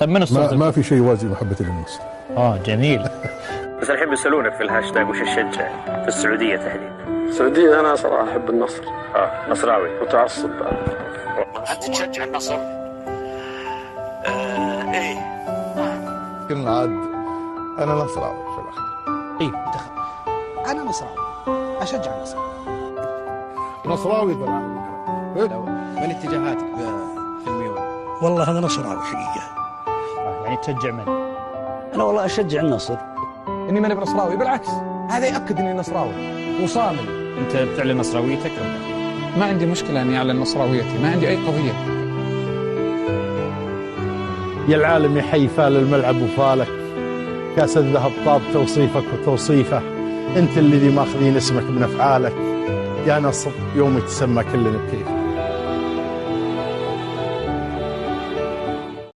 طيب من الصوت؟ ما في شيء يوازي محبتي للنصر. جميل. بس الحين بيسألونك في الهاشتاج وش تشجع في السعودية تحديدا؟ السعودية أنا صراحة أحب النصر. نصراوي متعصب. أنت تشجع النصر؟ إيه. لكن عاد أنا نصراوي في الأخير. إيه منتخب. أنا نصراوي، أشجع النصر. نصراوي طبعا. من اتجاهاتك في الميول؟ والله أنا نصراوي حقيقة. يعني تشجع من؟ أنا والله أشجع النصر. إني ماني بنصراوي، بالعكس هذا يأكد إني نصراوي وصامل. أنت بتعلن نصراويتك؟ ما عندي مشكلة أني أعلن نصراويتي، ما عندي أي قضية. يا العالم يحيي فال الملعب وفالك، كاس الذهب طاب توصيفك وتوصيفه، انت اللي ماخذين اسمك من افعالك، يا نصر يوم تسمى كلنا بكيف.